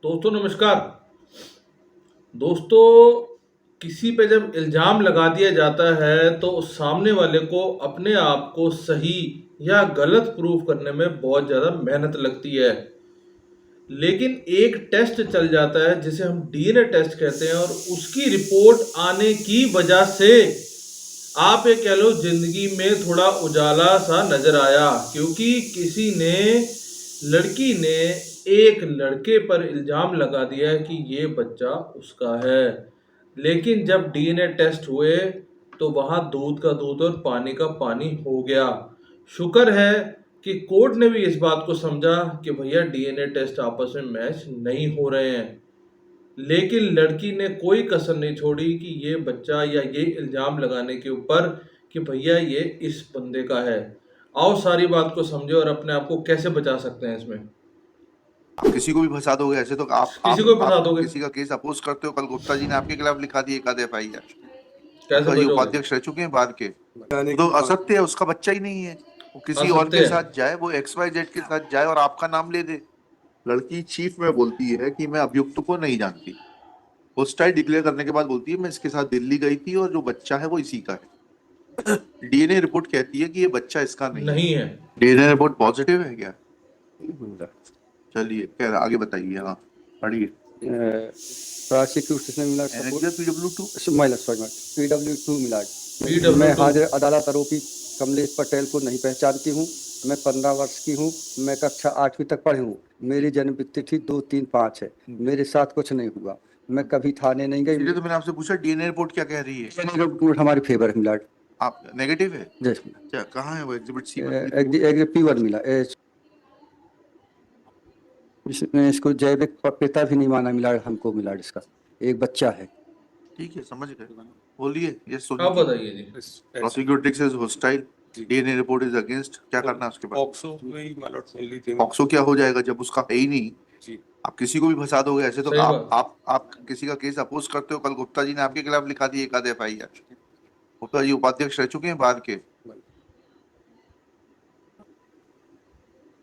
दोस्तों नमस्कार। दोस्तों, किसी पे जब इल्ज़ाम लगा दिया जाता है तो उस सामने वाले को अपने आप को सही या गलत प्रूव करने में बहुत ज़्यादा मेहनत लगती है। लेकिन एक टेस्ट चल जाता है जिसे हम डीएनए टेस्ट कहते हैं, और उसकी रिपोर्ट आने की वजह से आप ये कह लो जिंदगी में थोड़ा उजाला सा नजर आया, क्योंकि किसी ने, लड़की ने एक लड़के पर इल्जाम लगा दिया है कि ये बच्चा उसका है। लेकिन जब डीएनए टेस्ट हुए तो वहां दूध का दूध और पानी का पानी हो गया। शुक्र है कि कोर्ट ने भी इस बात को समझा कि भैया डीएनए टेस्ट आपस में मैच नहीं हो रहे हैं। लेकिन लड़की ने कोई कसर नहीं छोड़ी कि ये बच्चा या ये इल्ज़ाम लगाने के ऊपर कि भैया ये इस बंदे का है। आओ सारी बात को समझे और अपने आप को कैसे बचा सकते हैं इसमें। आप किसी को भी फंसा दोगे ऐसे तो आप किसी को भी फंसा आप दोगे। किसी का केस अपोज करते हो। कल गुप्ता जी ने आपके खिलाफ लिखा दी 1 FIR। कैसे गुप्ता जी बचोगे। उपाध्यक्ष रह चुके हैं बार के। तो असत्य है, उसका बच्चा ही नहीं है। वो किसी और असत्य के है। साथ जाए, वो XYZ के साथ जाए और आपका नाम ले दे। लड़की चीफ में बोलती है कि मैं अभियुक्त को नहीं जानती। होस्टाइल डिक्लेयर करने के बाद बोलती है मैं इसके साथ दिल्ली गई थी और जो बच्चा है वो इसी का है। डीएनए रिपोर्ट कहती है कि ये बच्चा इसका नहीं है। नहीं है। डीएनए रिपोर्ट पॉजिटिव है क्या? चलिए खैर आगे बताइए। हाँ पढ़िए। प्रोसिक्यूशन मिला PW2 PW2 मिला। PW2 मैं हाजिर अदालत आरोपी कमलेश पटेल को नहीं पहचानती हूँ। मैं 15 वर्ष की हूँ। मैं कक्षा 8वीं तक पढ़ी हूँ। मेरी जन्म तिथि 2-3-5 है। मेरे साथ कुछ नहीं हुआ। मैं कभी थाने नहीं गई। इसलिए तो मैंने आपसे पूछा डीएनए रिपोर्ट क्या कह रही है। डीएनए रिपोर्ट हमारी फेवर है मिला। आप नेगेटिव है जैसे क्या? कहाँ है वो एग्जिबिट सी पर? P1 मिला। इसको जैविक पिता भी नहीं माना मिला, हमको मिला इसका एक बच्चा है। ठीक है समझ गए। बोलिए ये आप सुनिए। बताइए जी। Prosecuting is hostile, DNA report is against. क्या करना है उसके बाद? पॉक्सो क्या हो जाएगा जब उसका है ही नहीं। आप किसी को भी फंसा दोगे ऐसे तो सही आप बात। आप किसी का केस अपोज करते हो। कल गुप्ता जी ने आपके खिलाफ लिखा दी 1 FIR। गुप्ता जी उपाध्यक्ष रह चुके हैं बार के।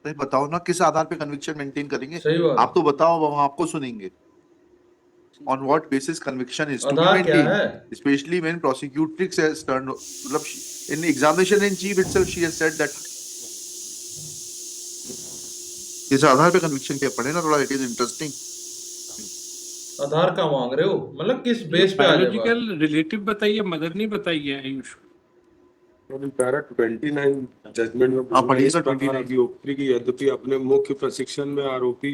तो बताओ ना किस आधार पे कन्विक्शन मेंटेन करेंगे। सही बात। आप तो बताओ, हम आपको सुनेंगे। On what basis conviction is to be आधार क्या maintained, है। especially when prosecutrix has turned, in examination in chief itself she has said that किस आधार पे कन्विक्शन किया, पढ़े ना थोड़ा, इट इज इंटरेस्टिंग। आधार का मांग रहे हो, मतलब किस बेस पे आ जाए बात। बायोलॉजिकल रिलेटिव बताइए, मदर नहीं बताइए आयुष। पैरा 29 जजमेंट में आप पढ़िए इस सर, प्रकार 29 अभियोक्त्री की यद्यपि अपने मुख्य प्रशिक्षण में आरोपी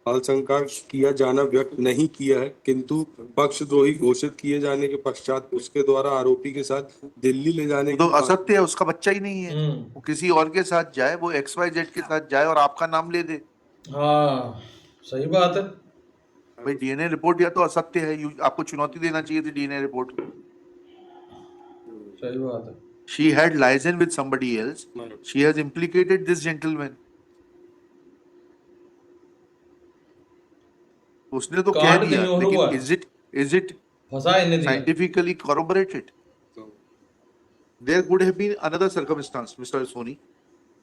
आशंका किया जाना व्यक्त नहीं किया है, किंतु पक्षद्रोही घोषित किए जाने के पश्चात उसके द्वारा आरोपी के साथ दिल्ली ले जाने तो की असत्य है, उसका बच्चा ही नहीं है। वो किसी और के साथ जाए, वो XYZ के साथ जाए और आपका नाम ले दे। हाँ सही बात है। भाई डीएनए रिपोर्ट या तो असत्य है, आपको चुनौती देना चाहिए थी डीएनए रिपोर्ट। सही बात है। She had liaison with somebody else. She has implicated this gentleman. उसने तो कह कांड दिया, कहीं और हुआ लेकिन है। is it फंसा ही नहीं दिया। scientifically corroborated? There could have been another circumstance, Mr. Soni,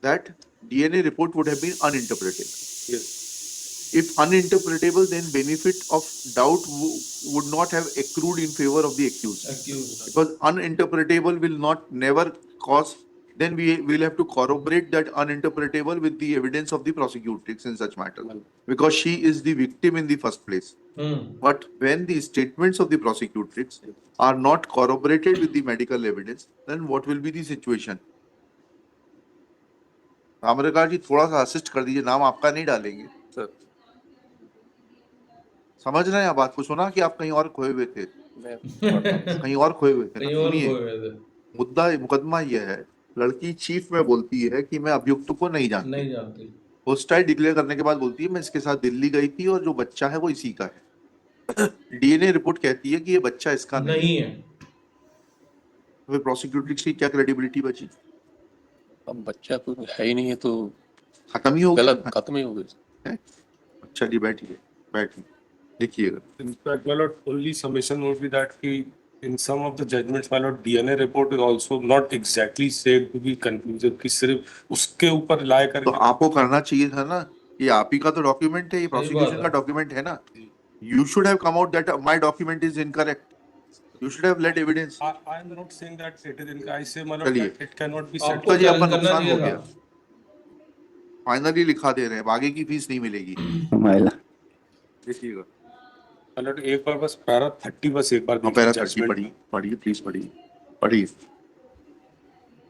that DNA report would have been uninterpretable. Yes. If uninterpretable, then benefit of doubt would not have accrued in favor of the accused. Because uninterpretable will not never cause, then we will have to corroborate that uninterpretable with the evidence of the prosecutrix in such matter, because she is the victim in the first place. But when the statements of the prosecutrix are not corroborated with the medical evidence, then what will be the situation? Ramrekha जी थोड़ा सा assist कर दीजिए, नाम आपका नहीं डालेंगे sir. समझ रहे हैं आप बात को? सुना कि आप कहीं और खोए हुए थे, कहीं और खोए हुए थे ना। कहीं और सुनिए, खोए हुए थे। मुद्दा मुकदमा यह है, लड़की चीफ में बोलती है कि मैं अभियुक्त को नहीं जानती। होस्टाइल डिक्लेयर करने के बाद बोलती है मैं इसके साथ दिल्ली गई थी और जो बच्चा है वो इसी का है। डीएनए रिपोर्ट कहती है कि ये बच्चा इसका नहीं है। तो फिर प्रोसिक्यूटर की क्या क्रेडिबिलिटी बची? अब बच्चा कोई है ही नहीं है तो खत्म ही हो गया, गलत खत्म ही हो गया। चलिए बैठिए देखिएगा। In fact, my lord, only summation would be that in some of the judgments, my lord, DNA report is also not exactly said to be conclusive, कि सिर्फ उसके ऊपर लाए तो करके आपको करना चाहिए था ना ये आप ही का तो डॉक्यूमेंट है, ये सही बात प्रोसिक्यूशन है। का डॉक्यूमेंट है ना. You should have come out that my document is incorrect. You should have led evidence. I am not saying that it is in. I say, my lord, चलिए. that it cannot be आपको set. तो जी आपका challenge करना नुकसान हो चाहिए गया. था। फाइनली लिखा दे रहे हैं, अब आगे की फीस नहीं मिलेगी. देखिएगा. My lord, एक बार बस पैरा 30 बस एक बार हाँ, देखिए पैरा 30 judgment पढ़िए, में। पढ़िए, प्लीज पढ़िए, पढ़िए.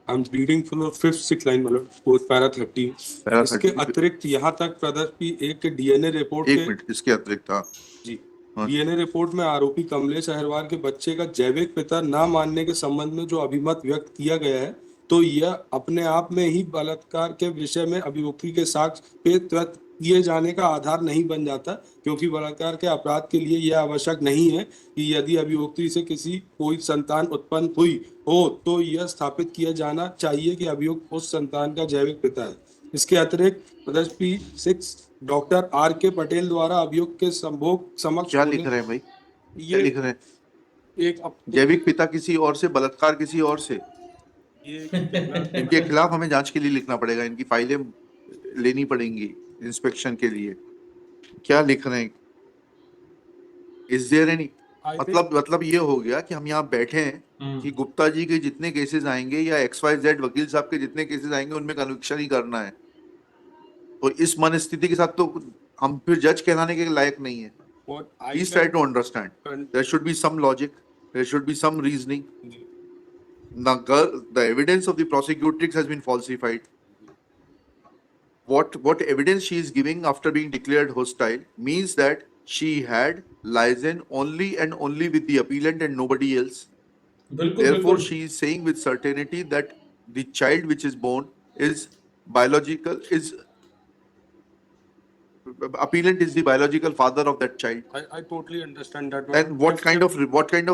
I'm reading from the fifth, sixth line, my lord, fourth para 30। Para इसके 30 अतिरिक्त यहाँ तक प्रदर्श की एक डीएनए रिपोर्ट एक के मिनट, इसके अतिरिक्त हाँ. जी हाँ. डीएनए रिपोर्ट में आरोपी कमलेश अहिरवार के बच्चे का जैविक पिता ना मानने के संबंध में जो अभिमत व्यक्त किया गया है, तो यह अपने आप में ही बलात्कार के विषय में अभियुक्ति के साक्ष्य पे त्वरित किए जाने का आधार नहीं बन जाता, क्योंकि बलात्कार के अपराध के लिए यह आवश्यक नहीं है कि यदि अभियुक्ति से किसी कोई संतान उत्पन्न हुई हो तो यह स्थापित किया जाना चाहिए कि अभियुक्त उस संतान का जैविक पिता है। इसके अतिरिक्त प्रदर्श P6 डॉक्टर आर के पटेल द्वारा अभियुक्त के संभोग समक्ष क्या होने- लिख रहे हैं भाई? क्या ये लिख रहे हैं? एक जैविक पिता किसी और से, बलात्कार किसी और से. ये इनके खिलाफ हमें जांच के लिए लिखना पड़ेगा, इनकी फाइलें लेनी पड़ेंगी इंस्पेक्शन के लिए. क्या लिख रहे हैं? इज देयर एनी मतलब ये हो गया कि हम यहाँ बैठे हैं कि गुप्ता जी के जितने केसेस आएंगे या XYZ वकील साहब के जितने केसेस आएंगे उनमें कन्विक्शन ही करना है. तो इस मनस्थिति के साथ तो हम फिर जज कहलाने के लायक नहीं है. Please try to understand. There should be some logic. There should be some reasoning. The evidence of the prosecutrix has been falsified. What evidence she is giving after being declared hostile means that she had liaison only and only with the appellant and nobody else. बिल्कुल Therefore, बिल्कुल। she is saying with certainty that the child which is born is biological, is appellant is the biological father of that child. I totally understand that. And what kind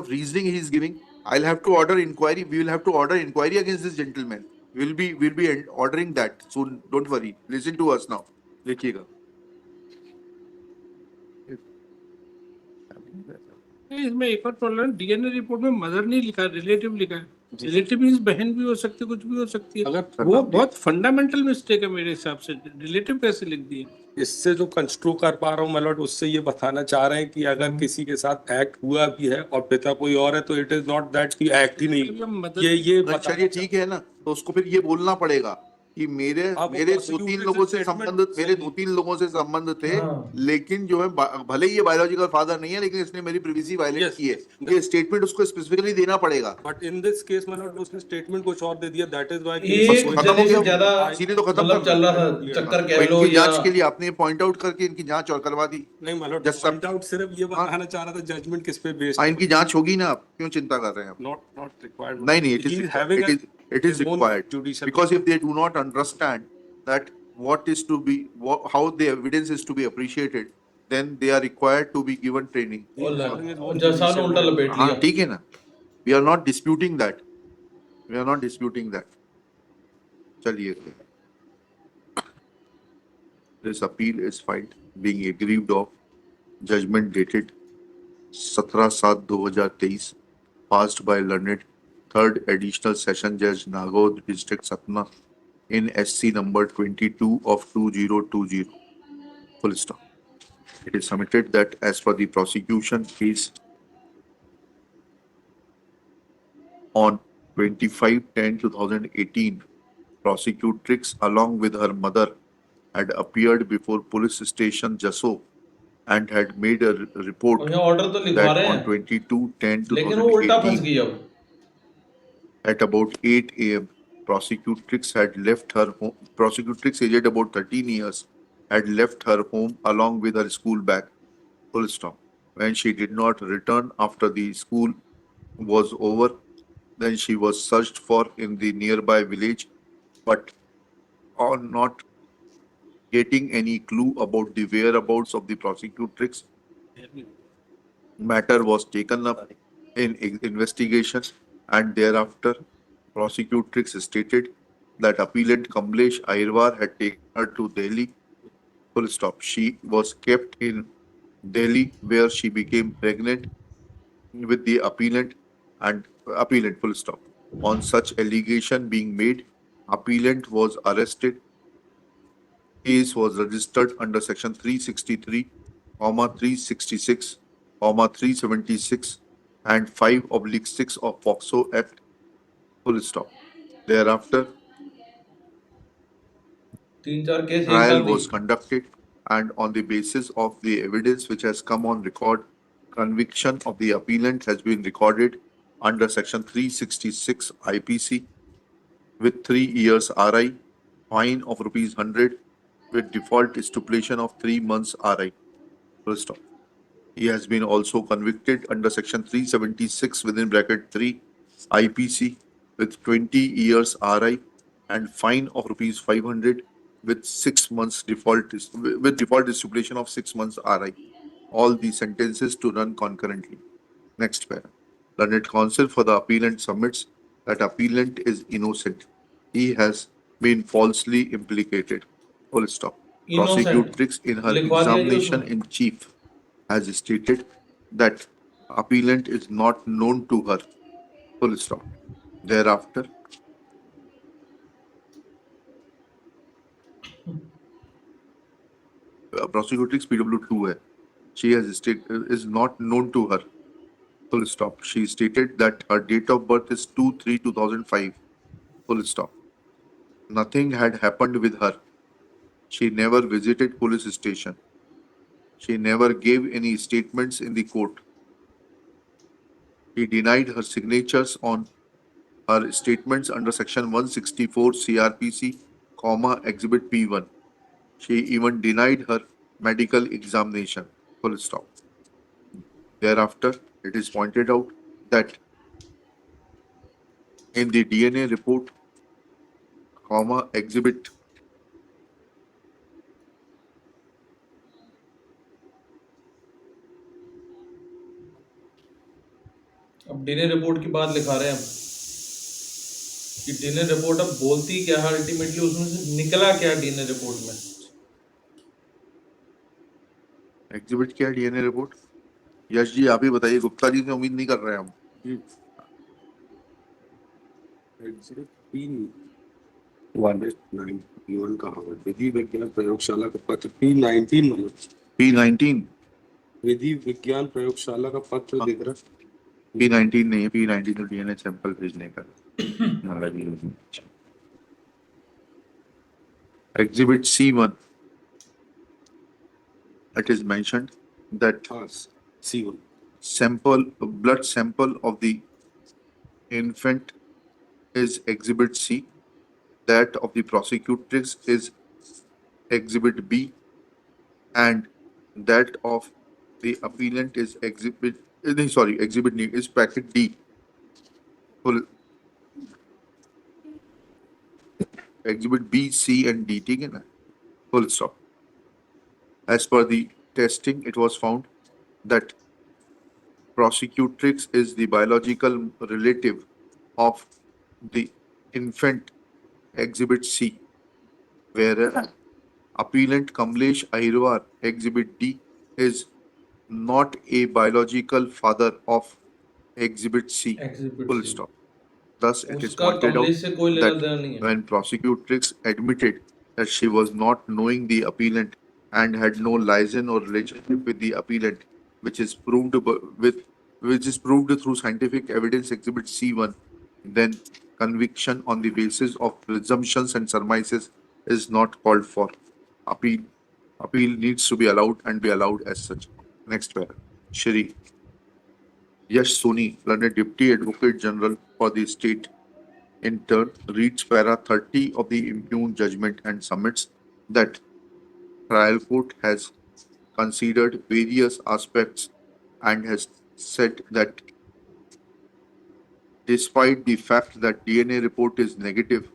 of reasoning he is giving? I'll have to order inquiry. We will have to order inquiry against this gentleman. We'll be ordering that soon. Don't worry. Listen to us now. देखिएगा. इसमें एक और problem, DNA report में mother नहीं लिखा, relative लिखा है। Relative means बहन भी हो सकती है, कुछ भी हो सकती है। अगर वो बहुत फंडामेंटल मिस्टेक है मेरे हिसाब से, रिलेटिव कैसे लिख दिए? इससे जो कंस्ट्रो कर पा रहा हूँ मैं लॉर्ड, उससे ये बताना चाह रहे हैं कि अगर किसी के साथ एक्ट हुआ भी है और पिता कोई और है तो इट इज नॉट दैट कि एक्ट ही नहीं। मदर ये तो चलिए ठीक है ना, तो उसको फिर ये बोलना पड़ेगा कि मेरे अब मेरे prosecutor दो तीन से लोगों से statement संबंध मेरे सही। 2-3 लोगों से संबंध थे, हाँ। लेकिन जो है भले ही ये बायोलॉजिकल फादर नहीं है लेकिन इसने मेरी प्रिवेसी वायलेट Yes, की है. yes. ये स्टेटमेंट उसको स्पेसिफिकली देना पड़ेगा. बट इन दिस केस मैं लॉर्ड उसने स्टेटमेंट कुछ और दे दिया, दैट इज व्हाई एक खत्म हो जगह गया, से ज्यादा सीधे तो खत्म मतलब कर चल दो. रहा था, चक्कर तो कह लो इनकी या जांच के लिए आपने पॉइंट आउट करके इनकी जांच और करवा दी. नहीं मैं लॉर्ड Just पॉइंट आउट सिर्फ ये बताना चाह रहा था जजमेंट किस पे बेस्ड हाँ, इनकी जांच होगी ना, आप क्यों चिंता कर रहे हैं आप? Not required. नहीं नहीं, it is required judicial because if they do not understand that how the evidence is to be appreciated, then they are required to be given training. जैसा ने उल्टा लपेट हाँ लिया। ठीक है ना, we are not disputing that. चलिए, this appeal is filed being aggrieved of judgment dated 17/7/2023 passed by learned third additional session judge Nagaur district Satna in SC number 22 of 2020. Full stop. It is submitted that as per the prosecution case on 25/10/2018, prosecutrix along with her mother had appeared before police station Jasso and had made a report और यहाँ order तो लिखवा that रहे on हैं, 22/10/2018 लेकिन वो उल्टा फंस गई अब। at about 8 a.m. Prosecutrix aged about 13 years, had left her home along with her school bag. Full stop. When she did not return after the school was over, then she was searched for in the nearby village, but on not getting any clue about the whereabouts of the prosecutrix, matter was taken up in investigation, and thereafter prosecutrix stated that appellant Kamlesh Airwar had taken her to Delhi. Full stop. She was kept in Delhi where she became pregnant with the appellant full stop. On such allegation being made, appellant was arrested case was registered under section 363, 366, 376 and 5/6 of POCSO Act, full stop. Thereafter, 3-4 case एक trial साथ ही। was conducted and on the basis of the evidence which has come on record, conviction of the appellant has been recorded under section 366 IPC with 3 years RI, fine of rupees 100 with default stipulation of 3 months RI. Full stop. He has been also convicted under section 376 within bracket 3 IPC with 20 years RI and fine of rupees 500 with 6 months default stipulation of 6 months RI. All the sentences to run concurrently. Next paragraph. Learned counsel for the appellant submits that appellant is innocent. He has been falsely implicated. Full stop. Innocent Prosecutrix in her लिखवा दिया जी examination उसमें। in chief has stated that appellant is not known to her. Full stop. Thereafter, prosecutrix PW2 है. She has stated is not known to her. Full stop. She stated that her date of birth is 2/3/2005. Full stop. Nothing had happened with her. She never visited police station. She never gave any statements in the court. She denied her signatures on her statements under section 164 CRPC, Exhibit P1. She even denied her medical examination. Full stop. Thereafter, it is pointed out that in the DNA report, Exhibit अब dinner report की बात लिखा रहे हैं हम कि dinner report अब बोलती क्या है, अल्टीमेटली उसमें से निकला क्या डिनर रिपोर्ट में। एग्जिबिट क्या डीएनए रिपोर्ट? यश जी आप ही बताइए, गुप्ता जी से उम्मीद नहीं कर रहे हैं हम। एग्जिट P91 कहाँ है? विधि विज्ञान प्रयोगशाला का पत्र P19 मतलब P19 विधि विज्ञान प्रयोगशाला का पत्र दिख रहा है। P19 नहीं है, P19 तो डीएनए सैंपल भेजने का। Exhibit C1, it is mentioned that हाँ C1 blood sample of the infant is Exhibit C, that of the prosecutrix is Exhibit B, and that of the appellant is Exhibit D is packet D. Full Exhibit B, C, and D. ठीक है ना? Full stop. As per the testing, it was found that prosecutrix is the biological relative of the infant Exhibit C, whereas appellant Kamlesh Ahirwar Exhibit D is not a biological father of Exhibit C. Exhibit Full C. stop. Thus, it is उसका pointed Kamlesh से कोई out लेना that देना नहीं है। when prosecutrix admitted that she was not knowing the appellant and had no liaison or relationship with the appellant, which is proved through scientific evidence Exhibit C1, then conviction on the basis of presumptions and surmises is not called for. Appeal needs to be allowed and be allowed as such. Next paragraph. Shri Yash Soni, learned Deputy Advocate General for the state, in turn reads para 30 of the impugned judgment and submits that trial court has considered various aspects and has said that despite the fact that DNA report is negative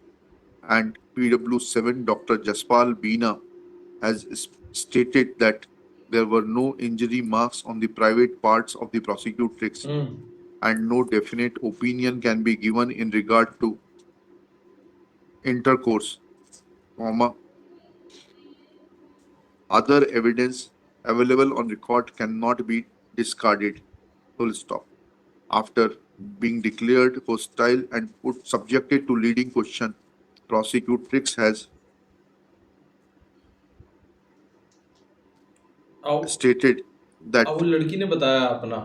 and PW7 Dr. Jaspal Beena has stated that there were no injury marks on the private parts of the prosecutrix and no definite opinion can be given in regard to intercourse, other evidence available on record cannot be discarded. Full stop. After being declared hostile and subjected to leading question, prosecutrix has अब stated that अब वो लड़की ने बताया अपना।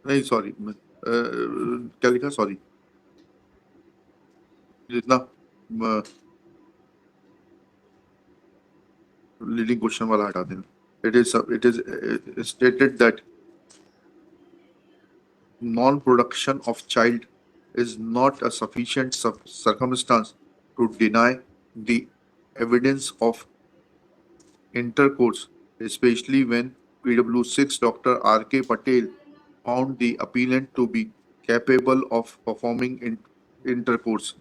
नहीं sorry क्या लिखा सॉरी जितना लीडिंग क्वेश्चन वाला हटा देना it is stated that non-production of child is not a sufficient circumstance to deny the evidence of intercourse, especially when PW6 Dr. R.K. Patel found the appellant to be capable of performing intercourse.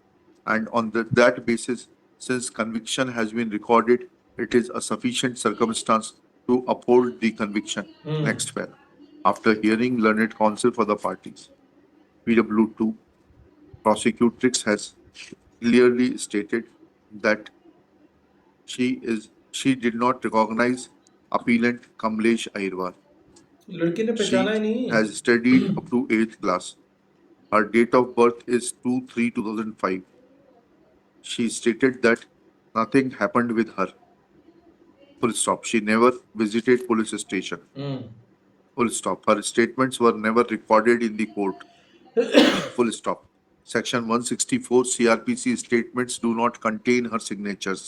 And on that basis, since conviction has been recorded, it is a sufficient circumstance to uphold the conviction. Next paragraph. After hearing learned counsel for the parties, PW2 prosecutrix has clearly stated that she did not recognize appellant Kamlesh Airwar. लड़की ने पहचाना ही She नहीं। has studied up to 8th class. Her date of birth is 2/3/2005. She stated that nothing happened with her. Full stop. She never visited police station. Full stop. Her statements were never recorded in the court. Full stop. Section 164 CRPC statements do not contain her signatures.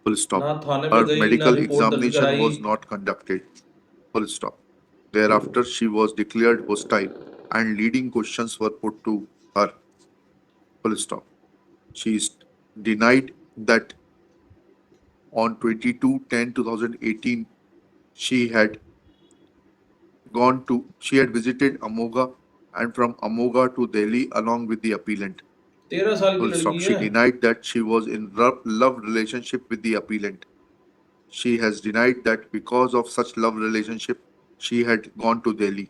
Full stop. ना थाने में Her गई, ना medical report दर्ज examination कराई। was not conducted. Full stop. Thereafter, she was declared hostile and leading questions were put to her. Full stop. She is denied that on 22/10/2018 she had she had visited Amoga and from Amoga to Delhi along with the appellant. 13 साल की Full stop. लड़की She है। denied that she was in love relationship with the appellant. She has denied that because of such love relationship, she had gone to Delhi.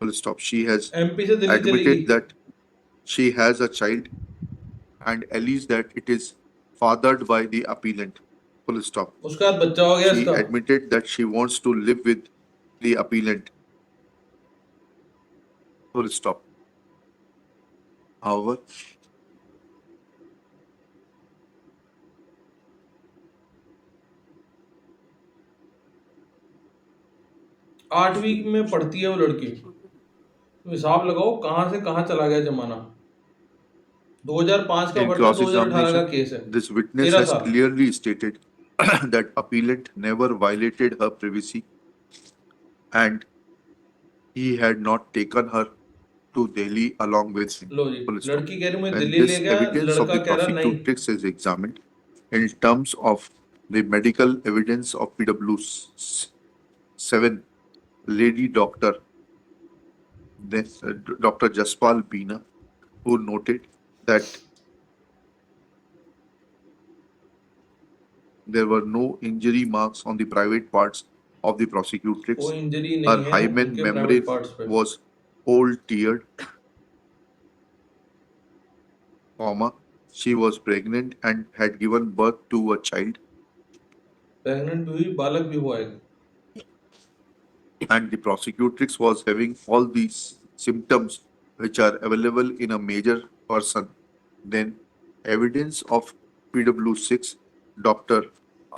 Full stop. She has MP से दिल्ली चली गई। admitted that she has a child and alleged that it is fathered by the appellant. Full stop. उसके बाद बच्चा हो गया She इसका। admitted that she wants to live with the appellant. Full stop. However, आठवीं में पढ़ती है वो लड़की। तो हिसाब लगाओ कहाँ से कहाँ चला गया जमाना। 2005 का in वर्तन 2018 का cross-examination, केस है। this witness 13 has साल। clearly stated that appellant never violated her privacy and he had not taken her to Delhi along with him. Low ji, Full stop. लड़की कह रही मैं When दिल्ली ले this गया, evidence of लड़का the कह रहा नहीं। prosecutrix is examined in terms of the medical evidence of PW7 lady doctor, then Dr. Jaspal Beena, who noted that there were no injury marks on the private parts of the prosecutrix. कोई injury Her नहीं है hymen उनके membrane private parts पे। was whole tiered, comma, she was pregnant and had given birth to a child, pregnant भी हुई, बालक भी हुआ है। and the prosecutrix was having all these symptoms which are available in a major person, then evidence of PW6 Dr.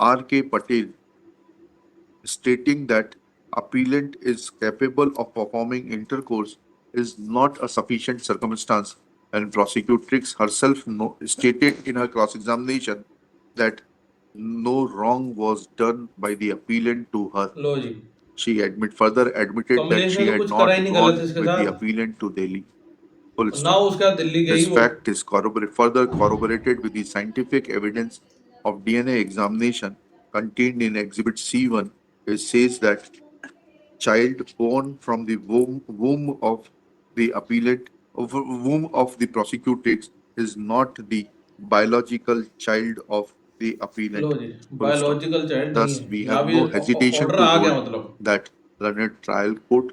R.K. Patel stating that appellant is capable of performing intercourse is not a sufficient circumstance, and prosecutrix herself stated in her cross-examination that no wrong was done by the appellant to her. Low ji, She further admitted that Kamlesh she ने तो had कुछ करा not ही नहीं gone गलत इसके with the साथ। appellant to Delhi. Full ना stop. उसके बाद दिल्ली गई This वो। fact is further corroborated with the scientific evidence of DNA examination contained in Exhibit C1, which says that child born from the womb of the appellant, womb of the prosecutrix, is not the biological child of the लो appellant. जी, Full stop. Biological child नहीं Thus, है। we यहाँ have भी no hesitation order to आ गया hold मतलब। that learned trial court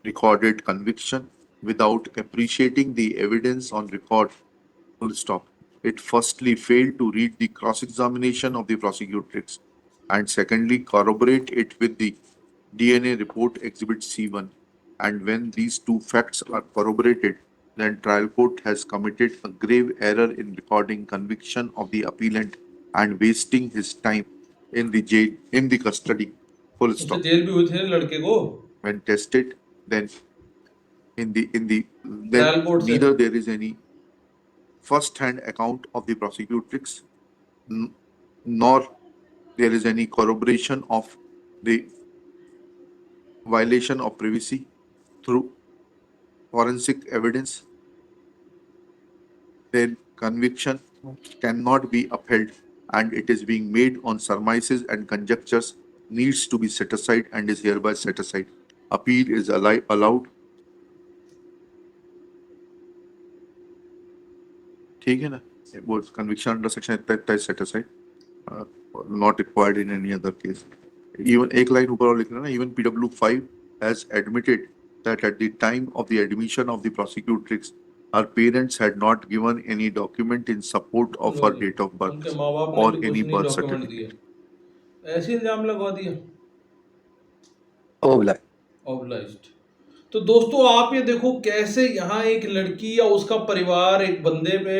recorded conviction without appreciating the evidence on record. Full stop. It firstly failed to read the cross-examination of the prosecutrix and secondly corroborate it with the DNA report Exhibit C1. And when these two facts are corroborated, then trial court has committed a grave error in recording conviction of the appellant and wasting his time in the jail, in the custody. Full उससे stop. Jail भी हुई थी ना लड़के को When tested, then then trial court से। neither there is any first-hand account of the prosecutrix, nor there is any corroboration of the violation of privacy through forensic evidence. Then conviction cannot be upheld, and it is being made on surmises and conjectures, needs to be set aside and is hereby set aside. Appeal is allowed. ठीक है ना, वो conviction under section इतना set aside, not required in any other case. Even एक line ऊपर और लिखना ना, even PW5 has admitted that at the time of the admission of the prosecutrix, her parents had not given any document in support of her date of birth उनके माँ बाप ने or भी कुछ any नहीं birth डॉक्यूमेंट certificate. दिए, ऐसे इल्जाम लगवा दिया। ओबला ऑब्लाइज्ड। तो दोस्तों आप ये देखो कैसे यहाँ एक लड़की या उसका परिवार एक बंदे पे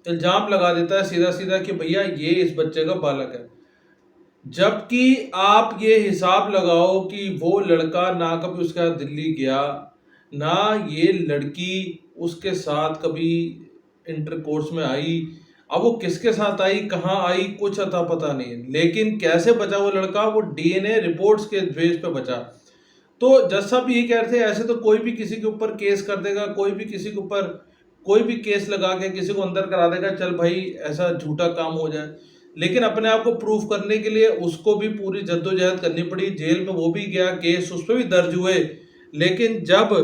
इल्जाम लगा देता है सीधा सीधा कि भैया ये इस बच्चे का बालक है, जबकि आप ये हिसाब लगाओ कि वो लड़का ना कभी उसके साथ दिल्ली गया, ना ये लड़की उसके साथ कभी इंटरकोर्स में आई। अब वो किसके साथ आई, कहाँ आई, कुछ अता पता नहीं है, लेकिन कैसे बचा वो लड़का, वो डीएनए रिपोर्ट्स के बेस पे बचा। तो जज साहब यही कह रहे थे ऐसे तो कोई भी किसी के ऊपर केस कर देगा, कोई भी किसी के ऊपर कोई भी केस लगा के किसी को अंदर करा देगा, चल भाई ऐसा झूठा काम हो जाए, लेकिन अपने आप को प्रूफ करने के लिए उसको भी पूरी जद्दोजहद करनी पड़ी। जेल में वो भी गया, केस उस पर भी दर्ज हुए, लेकिन जब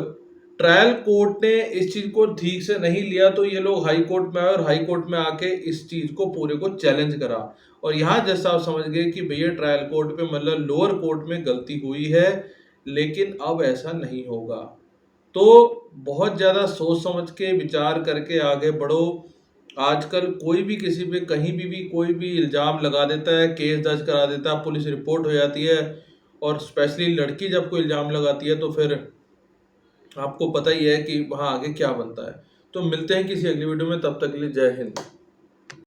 ट्रायल कोर्ट ने इस चीज को ठीक से नहीं लिया तो ये लोग हाई कोर्ट में आए और हाई कोर्ट में आके इस चीज को पूरे को चैलेंज करा। और यहाँ जज साहब समझ गए कि भैया ट्रायल कोर्ट पे मतलब लोअर कोर्ट में गलती हुई है, लेकिन अब ऐसा नहीं होगा। तो बहुत ज़्यादा सोच समझ के विचार करके आगे बढ़ो। आजकल कोई भी किसी पे कहीं भी कोई भी इल्ज़ाम लगा देता है, केस दर्ज करा देता है, पुलिस रिपोर्ट हो जाती है, और स्पेशली लड़की जब कोई इल्ज़ाम लगाती है तो फिर आपको पता ही है कि वहाँ आगे क्या बनता है। तो मिलते हैं किसी अगली वीडियो में, तब तक के लिए जय हिंद।